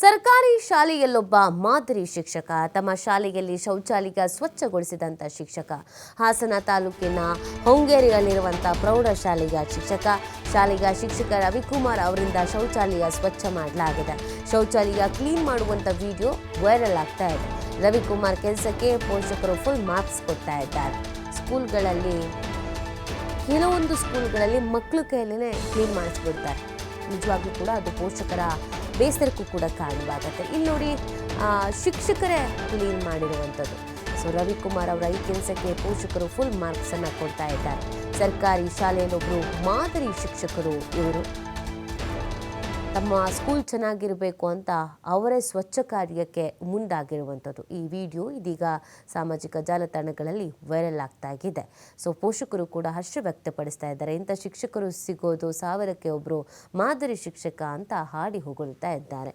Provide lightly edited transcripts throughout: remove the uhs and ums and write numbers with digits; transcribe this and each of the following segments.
ಸರ್ಕಾರಿ ಶಾಲೆಯಲ್ಲೊಬ್ಬ ಮಾದರಿ ಶಿಕ್ಷಕ ತಮ್ಮ ಶಾಲೆಯಲ್ಲಿ ಶೌಚಾಲಯ ಸ್ವಚ್ಛಗೊಳಿಸಿದಂಥ ಶಿಕ್ಷಕ ಹಾಸನ ತಾಲೂಕಿನ ಹೊಂಗೇರಿಯಲ್ಲಿರುವಂಥ ಪ್ರೌಢಶಾಲೆಯ ಶಾಲೆಯ ಶಿಕ್ಷಕ ರವಿಕುಮಾರ್ ಅವರಿಂದ ಶೌಚಾಲಯ ಸ್ವಚ್ಛ ಮಾಡಲಾಗಿದೆ. ಶೌಚಾಲಯ ಕ್ಲೀನ್ ಮಾಡುವಂಥ ವಿಡಿಯೋ ವೈರಲ್ ಆಗ್ತಾ ಇದೆ. ರವಿಕುಮಾರ್ ಕೆಲಸಕ್ಕೆ ಪೋಷಕರು ಫುಲ್ ಮಾರ್ಕ್ಸ್ ಕೊಡ್ತಾ ಇದ್ದಾರೆ. ಕೆಲವೊಂದು ಸ್ಕೂಲ್ಗಳಲ್ಲಿ ಮಕ್ಕಳ ಕೈಯಲ್ಲೇ ಕ್ಲೀನ್ ಮಾಡಿಸ್ಬಿಡ್ತಾರೆ. ನಿಜವಾಗ್ಲೂ ಕೂಡ ಅದು ಪೋಷಕರ ಬೇಸರಕ್ಕೂ ಕೂಡ ಕಾರಣವಾಗುತ್ತೆ. ಇಲ್ಲಿ ನೋಡಿ, ಶಿಕ್ಷಕರೇ ಕ್ಲೀನ್ ಮಾಡಿರುವಂಥದ್ದು. ಸೊ ರವಿಕುಮಾರ್ ಅವರ ಈ ಕೆಲಸಕ್ಕೆ ಪೋಷಕರು ಫುಲ್ ಮಾರ್ಕ್ಸನ್ನು ಕೊಡ್ತಾ ಇದ್ದಾರೆ. ಸರ್ಕಾರಿ ಶಾಲೆಯಲ್ಲೊಬ್ಬರು ಮಾದರಿ ಶಿಕ್ಷಕರು ಇವರು. ತಮ್ಮ ಸ್ಕೂಲ್ ಚೆನ್ನಾಗಿರಬೇಕು ಅಂತ ಅವರೇ ಸ್ವಚ್ಛ ಕಾರ್ಯಕ್ಕೆ ಮುಂದಾಗಿರುವಂಥದ್ದು. ಈ ವಿಡಿಯೋ ಇದೀಗ ಸಾಮಾಜಿಕ ಜಾಲತಾಣಗಳಲ್ಲಿ ವೈರಲ್ ಆಗ್ತಾ ಇದೆ. ಸೊ ಪೋಷಕರು ಕೂಡ ಹರ್ಷ ವ್ಯಕ್ತಪಡಿಸ್ತಾ ಇದ್ದಾರೆ. ಇಂಥ ಶಿಕ್ಷಕರು ಸಿಗೋದು ಸಾವಿರಕ್ಕೆ ಒಬ್ಬರು ಮಾದರಿ ಶಿಕ್ಷಕ ಅಂತ ಹಾಡಿ ಹೊಗಳ್ತಾ ಇದ್ದಾರೆ.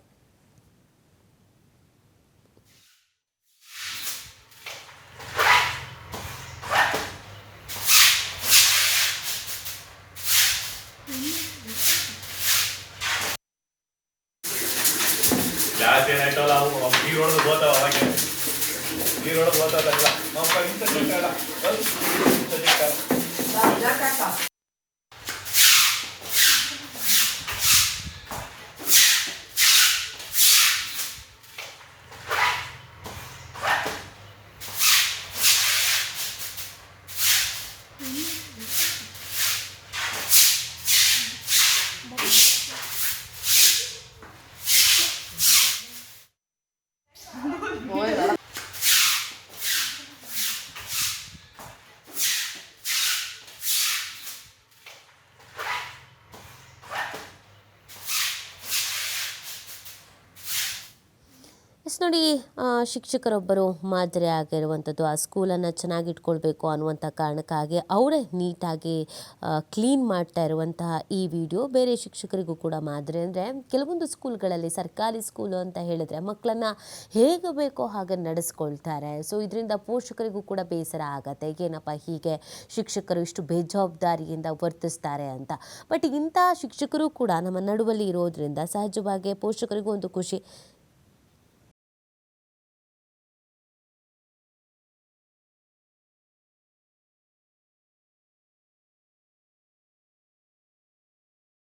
ಜಾಸ್ತಿ ಏನಾಯ್ತಲ್ಲ ಅವು ನೀರೊಳಗೆ ಬೋತಾವ ಅವಾಗೆ ನೀರೊಳಗೆ ಬೋತಾವಲ್ಲ ನಮ್ಮ ಇಂಥ ನೋಡಿ, ಶಿಕ್ಷಕರೊಬ್ಬರು ಮಾದರಿ ಆಗಿರುವಂಥದ್ದು. ಆ ಸ್ಕೂಲನ್ನು ಚೆನ್ನಾಗಿಟ್ಕೊಳ್ಬೇಕು ಅನ್ನುವಂಥ ಕಾರಣಕ್ಕಾಗಿ ಅವರೇ ನೀಟಾಗಿ ಕ್ಲೀನ್ ಮಾಡ್ತಾ ಇರುವಂತಹ ಈ ವಿಡಿಯೋ ಬೇರೆ ಶಿಕ್ಷಕರಿಗೂ ಕೂಡ ಮಾದರಿ. ಅಂದರೆ ಕೆಲವೊಂದು ಸ್ಕೂಲ್ಗಳಲ್ಲಿ, ಸರ್ಕಾರಿ ಸ್ಕೂಲು ಅಂತ ಹೇಳಿದ್ರೆ ಮಕ್ಕಳನ್ನು ಹೇಗೆ ಬೇಕೋ ಹಾಗೆ ನಡೆಸ್ಕೊಳ್ತಾರೆ. ಸೊ ಇದರಿಂದ ಪೋಷಕರಿಗೂ ಕೂಡ ಬೇಸರ ಆಗತ್ತೆ, ಏನಪ್ಪ ಹೀಗೆ ಶಿಕ್ಷಕರು ಇಷ್ಟು ಬೇಜವಾಬ್ದಾರಿಯಿಂದ ವರ್ತಿಸ್ತಾರೆ ಅಂತ. ಬಟ್ ಇಂಥ ಶಿಕ್ಷಕರು ಕೂಡ ನಮ್ಮ ನಡುವಲ್ಲಿ ಇರೋದ್ರಿಂದ ಸಹಜವಾಗಿ ಪೋಷಕರಿಗೂ ಒಂದು ಖುಷಿ,